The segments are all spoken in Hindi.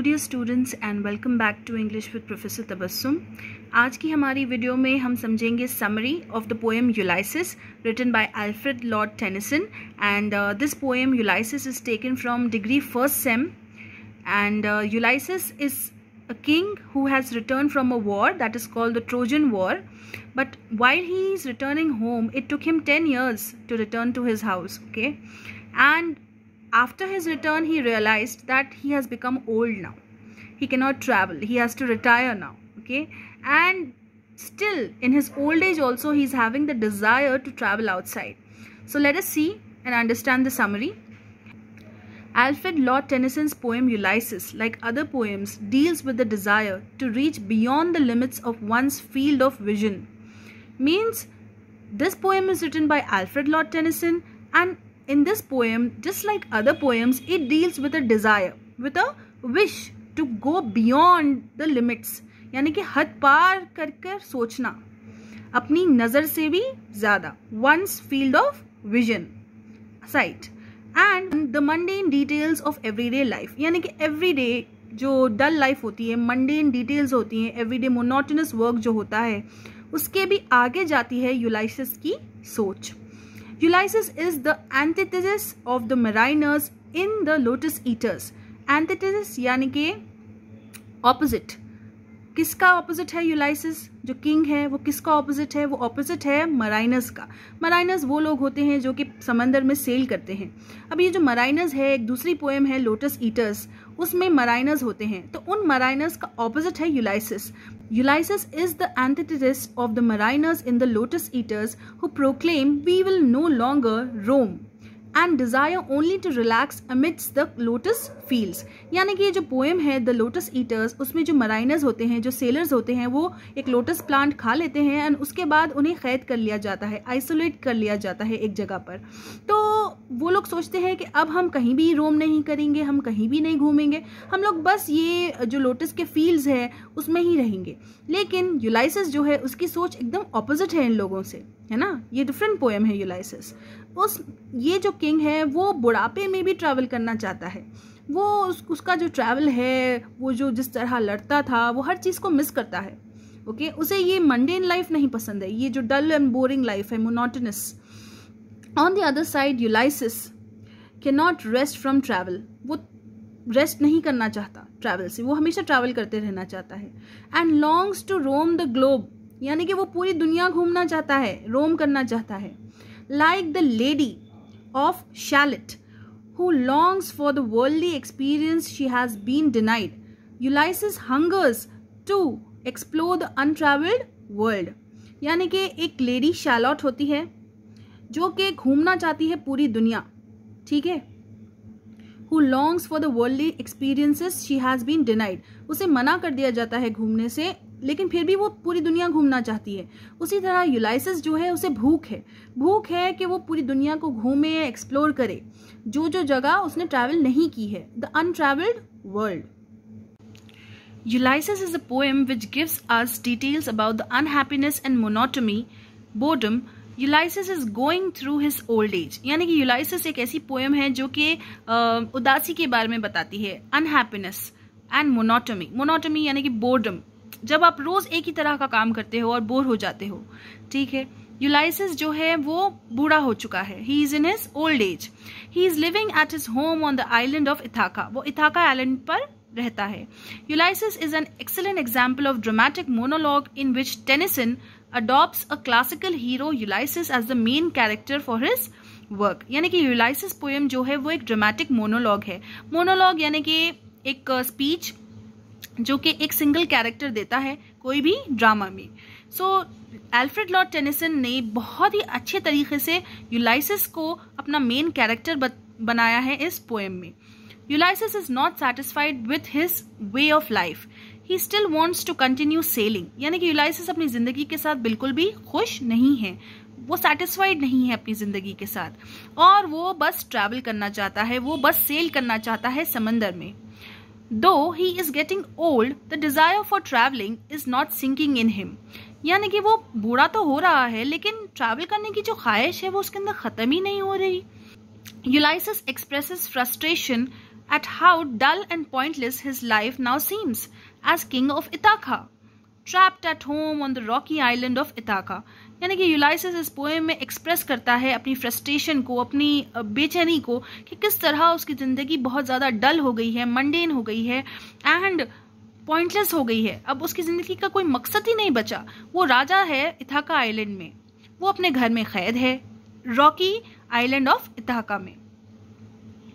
Dear students and welcome back to English with professor Tabassum. आज की हमारी वीडियो में हम समझेंगे summary of the poem Ulysses written by Alfred Lord Tennyson and this poem Ulysses is taken from degree first sem and Ulysses is a king who has returned from a war that is called the Trojan War, but while he is returning home it took him 10 years to return to his house, okay, and after his return he realized that he has become old now. He cannot travel, he has to retire now, okay, and still in his old age also he is having the desire to travel outside. So let us see and understand the summary. Alfred Lord Tennyson's poem Ulysses, like other poems, deals with the desire to reach beyond the limits of one's field of vision. Means this poem is written by Alfred Lord Tennyson, and in this poem, just like other poems, it deals with a desire, with a wish to go beyond the limits. यानी कि हद पार कर सोचना, अपनी नज़र से भी ज़्यादा, one's field of vision, sight. And the mundane details of everyday life, यानी कि एवरीडे जो डल लाइफ होती है, मंडेन डिटेल्स होती हैं, एवरीडे मोनोटोनस वर्क जो होता है, उसके भी आगे जाती है यूलाइसिस की सोच. Ulysses is the antithesis of the mariners in the lotus eaters. Antithesis यानी कि ऑपोजिट. किसका ऑपोजिट है यूलाइसिस? जो किंग है वो किसका ऑपोजिट है? वो ऑपोजिट है मराइनर्स का. मराइनर्स वो लोग होते हैं जो कि समंदर में सेल करते हैं. अब ये जो मराइनर्स है, एक दूसरी पोएम है लोटस ईटर्स, उसमें मराइनर्स होते हैं, तो उन मराइनर्स का ऑपोजिट है Ulysses. Ulysses is the antithesis of the mariners in the lotus eaters who proclaim we will no longer roam and desire only to relax amidst the lotus fields. यानी कि ये जो पोएम है द लोटस ईटर्स, उसमें जो मराइनर्स होते हैं, जो सेलर्स होते हैं, वो एक लोटस प्लांट खा लेते हैं एंड उसके बाद उन्हें कैद कर लिया जाता है, आइसोलेट कर लिया जाता है एक जगह पर. तो वो लोग सोचते हैं कि अब हम कहीं भी रोम नहीं करेंगे, हम कहीं भी नहीं घूमेंगे, हम लोग बस ये जो लोटस के फील्ड्स है उसमें ही रहेंगे. लेकिन यूलाइसिस जो है उसकी सोच एकदम ऑपोजिट है इन लोगों से, है ना. ये डिफरेंट पोएम है यूलाइसिस. ये जो किंग है वो बुढ़ापे में भी ट्रैवल करना चाहता है. वो उसका जो ट्रैवल है, वो जो जिस तरह लड़ता था, वो हर चीज़ को मिस करता है. ओके, उसे ये मंडेन लाइफ नहीं पसंद है, ये जो डल एंड बोरिंग लाइफ है, monotonous. On the other side Ulysses can not rest from travel. वो रेस्ट नहीं करना चाहता ट्रैवल से, वो हमेशा ट्रैवल करते रहना चाहता है. And longs to roam the globe, यानी कि वो पूरी दुनिया घूमना चाहता है, रोम करना चाहता है. Like the lady of Shalott, who longs for the worldly experience she has been denied, Ulysses hungers to explore the untraveled world. यानी कि एक लेडी शैलॉट होती है जो कि घूमना चाहती है पूरी दुनिया, ठीक है. Who longs for the worldly experiences she has been denied. उसे मना कर दिया जाता है घूमने से, लेकिन फिर भी वो पूरी दुनिया घूमना चाहती है. उसी तरह यूलाइसिस जो है उसे भूख है कि वो पूरी दुनिया को घूमे, एक्सप्लोर करे, जो जगह उसने ट्रैवल नहीं की है, the untravelled world. Ulysses is a poem which gives us details about the unhappiness and monotony, boredom. Ulysses is going through his old age. यानी कि यूलाइसिस एक ऐसी पोएम है जो कि उदासी के बारे में बताती है. अनहैप्पीनेस एंड मोनोटमी यानी कि बोर्डम, जब आप रोज एक ही तरह का काम करते हो और बोर हो जाते हो, ठीक है. यूलाइसिस जो है वो बूढ़ा हो चुका है. He is in his old age. He is living at his home on the island of Ithaca. वो इथाका आइलैंड पर रहता है. Ulysses is an excellent example of dramatic monologue in which Tennyson adopts a classical hero Ulysses as the main character for his work. यानी कि यूलाइसिस पोएम जो है वो एक ड्रामेटिक मोनोलॉग है. मोनोलॉग यानी कि एक स्पीच जो कि एक सिंगल कैरेक्टर देता है कोई भी ड्रामा में. सो अल्फ्रेड लॉर्ड टेनिसन ने बहुत ही अच्छे तरीके से यूलाइसिस को अपना मेन कैरेक्टर बनाया है इस पोएम में. Ulysses is not satisfied with his way of life. He still wants to continue sailing. यानी कि यूलाइसिस अपनी जिंदगी के साथ बिल्कुल भी खुश नहीं है, वो सेटिस्फाइड नहीं है अपनी जिंदगी के साथ, और वो बस ट्रैवल करना चाहता है, वो बस सेल करना चाहता है समंदर में. Though he is getting old, the desire for traveling is not sinking in him. यानी कि वो बूढ़ा तो हो रहा है, लेकिन ट्रैवल करने की जो ख्वाहिश है वो उसके अंदर खत्म ही नहीं हो रही. Ulysses expresses frustration at how dull and pointless his life now seems as king of Ithaca, trapped at home on the rocky island of Ithaca. यानी कि यूलाइसिस इस पोएम में एक्सप्रेस करता है अपनी फ्रस्ट्रेशन को, अपनी बेचैनी को, कि किस तरह उसकी ज़िंदगी बहुत ज़्यादा डल हो गई है, मंडेन हो गई है एंड पॉइंटलेस हो गई है. अब उसकी ज़िंदगी का कोई मकसद ही नहीं बचा. वो राजा है इथाका आइलैंड में, वो अपने घर में कैद है रॉकी आइलैंड ऑफ इथाका में.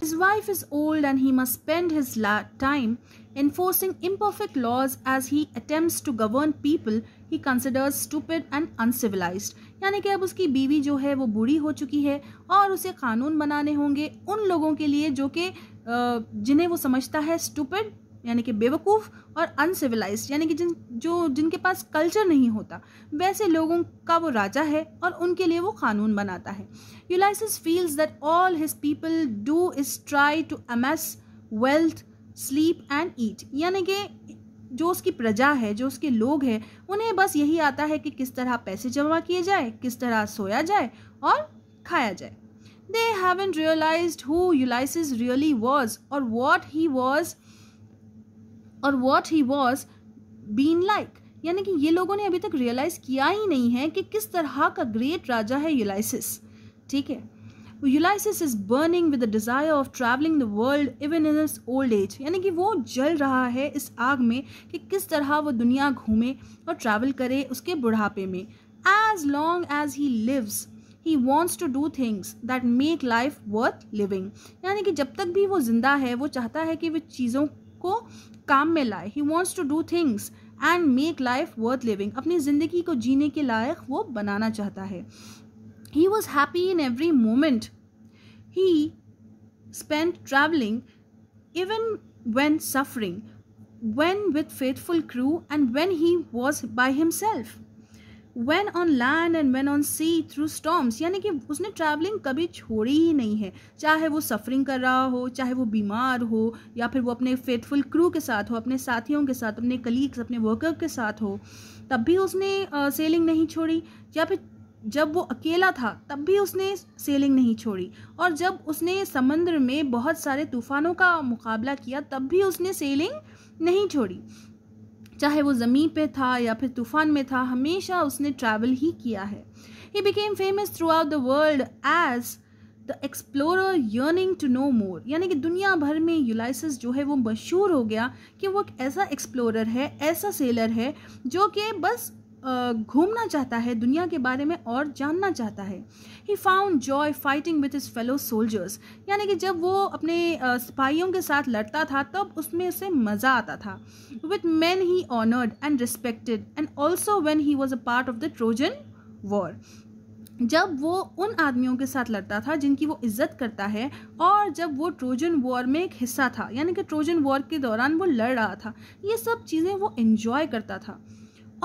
His wife is old and he must spend his time enforcing imperfect laws as he attempts to govern people he considers stupid and uncivilized. यानी कि अब उसकी बीवी जो है वो बूढ़ी हो चुकी है और उसे कानून बनाने होंगे उन लोगों के लिए जो कि जिन्हें वो समझता है स्टूपिड यानी कि बेवकूफ़ और अनसिविलाइज्ड यानी कि जिनके पास कल्चर नहीं होता, वैसे लोगों का वो राजा है और उनके लिए वो कानून बनाता है. Ulysses feels that all his people do is try to amass wealth, sleep and eat. यानी कि जो उसकी प्रजा है, जो उसके लोग हैं, उन्हें बस यही आता है कि किस तरह पैसे जमा किए जाए, किस तरह सोया जाए और खाया जाए. They haven't realized who Ulysses really was or what he was been like. यानी कि ये लोगों ने अभी तक रियलाइज किया ही नहीं है कि किस तरह का ग्रेट राजा है यूलाइसिस. ठीक है. Ulysses is burning with the desire of travelling the world even in his old age. यानी कि वो जल रहा है इस आग में कि किस तरह वो दुनिया घूमे और ट्रैवल करे उसके बुढ़ापे में. As long as he lives he wants to do things that make life worth living. यानी कि जब तक भी वो जिंदा है वो चाहता है कि वो चीज़ों को काम में लाए. He wants to do things and make life worth living. अपनी ज़िंदगी को जीने के लायक वो बनाना चाहता है. He was happy in every moment he spent traveling, even when suffering, when with faithful crew and when he was by himself. When on land and when on sea through storms. यानी कि उसने ट्रैवलिंग कभी छोड़ी ही नहीं है, चाहे वो सफरिंग कर रहा हो, चाहे वो बीमार हो, या फिर वो अपने फेथफुल क्रू के साथ हो, अपने साथियों के साथ, अपने कलीग्स, अपने वर्कर के साथ हो, तब भी उसने सेलिंग नहीं छोड़ी. या फिर जब वो अकेला था तब भी उसने सेलिंग नहीं छोड़ी. और जब उसने समुद्र में बहुत सारे तूफानों का मुकाबला किया तब भी उसने सेलिंग नहीं छोड़ी. चाहे वो ज़मीन पे था या फिर तूफान में था, हमेशा उसने ट्रैवल ही किया है. He became famous throughout the world as the explorer yearning to know more. यानी कि दुनिया भर में यूलाइसिस जो है वो मशहूर हो गया कि वो एक ऐसा एक्सप्लोरर है, ऐसा सेलर है जो कि बस घूमना चाहता है, दुनिया के बारे में और जानना चाहता है. He found joy fighting with his fellow soldiers. यानी कि जब वो अपने सिपाहियों के साथ लड़ता था तब उसमें उसे मज़ा आता था. With men he honored and respected and also when he was a part of the Trojan War. जब वो उन आदमियों के साथ लड़ता था जिनकी वो इज्जत करता है और जब वो ट्रोजन वॉर में एक हिस्सा था, यानी कि ट्रोजन वॉर के दौरान वो लड़ रहा था, ये सब चीज़ें वो एंजॉय करता था.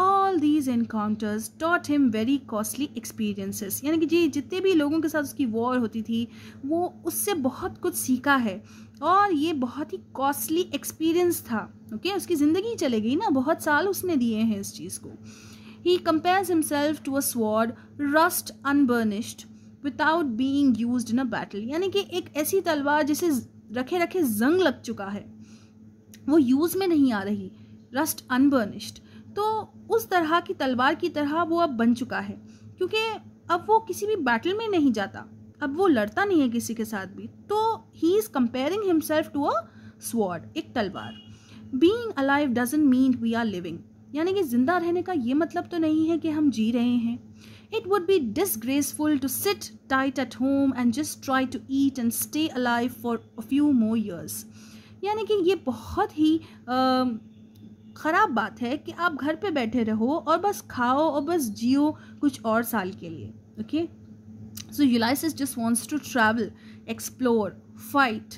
All these encounters taught him very costly experiences. यानी कि जी जितने भी लोगों के साथ उसकी वॉर होती थी वो उससे बहुत कुछ सीखा है और ये बहुत ही कॉस्टली एक्सपीरियंस था. ओके, उसकी ज़िंदगी चले गई ना, बहुत साल उसने दिए हैं इस चीज़ को. He compares himself to a sword, rust unburnished, without being used in a battle. यानी कि एक ऐसी तलवार जिसे रखे रखे जंग लग चुका है, वो यूज़ में नहीं आ रही, रस्ट अनबर्निश्ड. तो उस तरह की तलवार की तरह वो अब बन चुका है क्योंकि अब वो किसी भी बैटल में नहीं जाता, अब वो लड़ता नहीं है किसी के साथ भी. तो he is comparing himself to a sword, एक तलवार. Being alive doesn't mean we are living. यानी कि जिंदा रहने का ये मतलब तो नहीं है कि हम जी रहे हैं. It would be disgraceful to sit tight at home and just try to eat and stay alive for a few more years. यानी कि ये बहुत ही ख़राब बात है कि आप घर पे बैठे रहो और बस खाओ और बस जियो कुछ और साल के लिए. Okay, so Ulysses just wants to travel, explore, fight.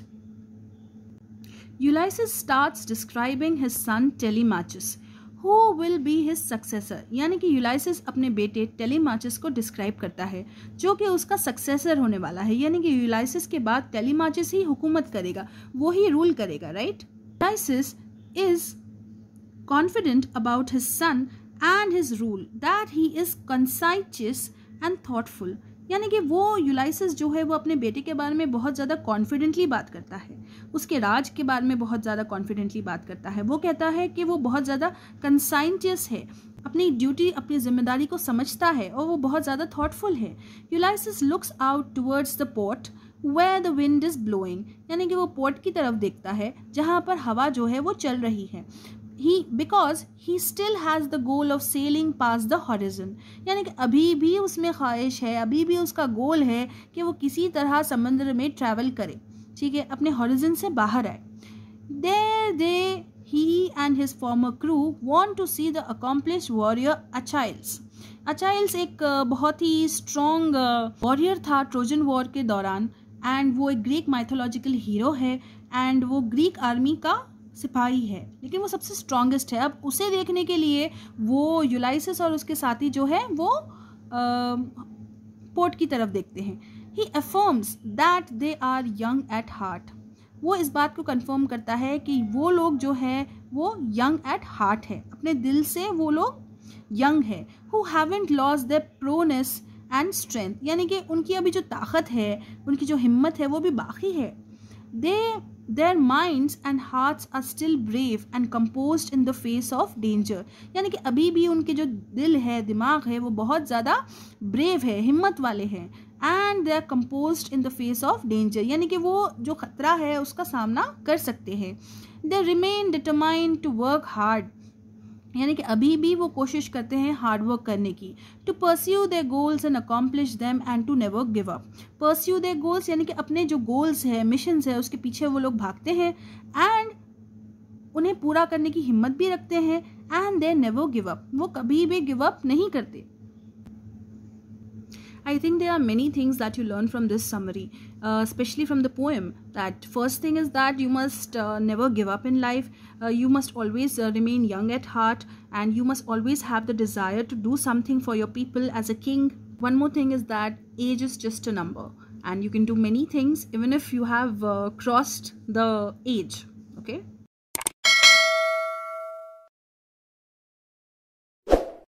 Ulysses starts describing his son Telemachus who will be his successor. यानी कि यूलाइसिस अपने बेटे टेलीमाचस को डिस्क्राइब करता है जो कि उसका सक्सेसर होने वाला है. यानी कि यूलाइसिस के बाद टेलीमाचस ही हुकूमत करेगा, वो ही रूल करेगा. Right. Ulysses is confident about his son and his rule, that he is conscientious and thoughtful. यानी कि वो यूलाइसिस जो है वो अपने बेटे के बारे में बहुत ज़्यादा कॉन्फिडेंटली बात करता है, उसके राज के बारे में बहुत ज़्यादा कॉन्फिडेंटली बात करता है। वो कहता है कि वो बहुत ज़्यादा कंसाइंटियस है, अपनी ड्यूटी, अपनी जिम्मेदारी को समझता है और वो बहुत ज़्यादा थॉटफुल है। Ulysses looks out towards the port where the wind is blowing, यानी कि वो पोर्ट की तरफ देखता है जहाँ पर हवा जो है वो चल रही है। because he still has the goal of sailing past the horizon, यानी कि अभी भी उसमें ख्वाहिश है, अभी भी उसका गोल है कि वो किसी तरह समुद्र में ट्रैवल करे, ठीक है, अपने हॉरिजन से बाहर आए। he and his former crew want to see the accomplished warrior Achilles. अचाइल्स एक बहुत ही स्ट्रॉन्ग वॉरियर था ट्रोजन वॉर के दौरान, एंड वो एक ग्रीक माइथोलॉजिकल हीरो है, एंड वो ग्रीक आर्मी का सिपाही है, लेकिन वो सबसे स्ट्रॉन्गेस्ट है। अब उसे देखने के लिए वो यूलाइसिस और उसके साथी जो है वो पोर्ट की तरफ देखते हैं। He affirms that they are young at heart, वो इस बात को कंफर्म करता है कि वो लोग जो है वो यंग एट हार्ट है, अपने दिल से वो लोग यंग है। Who haven't lost their proneness and strength, यानी कि उनकी अभी जो ताकत है, उनकी जो हिम्मत है वो भी बाकी है। Their minds and hearts are still brave and composed in the face of danger, यानी कि अभी भी उनके जो दिल है, दिमाग है, वो बहुत ज़्यादा ब्रेव है, हिम्मत वाले हैं। And they are composed in the face of danger, यानी कि वो जो खतरा है उसका सामना कर सकते हैं। They remain determined to work hard, यानी कि अभी भी वो कोशिश करते हैं हार्ड वर्क करने की। To pursue their goals and accomplish them and to never give up. Pursue their goals यानी कि अपने जो गोल्स है, मिशंस है, उसके पीछे वो लोग भागते हैं एंड उन्हें पूरा करने की हिम्मत भी रखते हैं। And they never give up, वो कभी भी गिव अप नहीं करते। I think there are many things that you learn from this summary, especially from the poem. That first thing is that you must never give up in life. You must always remain young at heart, and you must always have the desire to do something for your people as a king. One more thing is that age is just a number, and you can do many things even if you have crossed the age. Okay.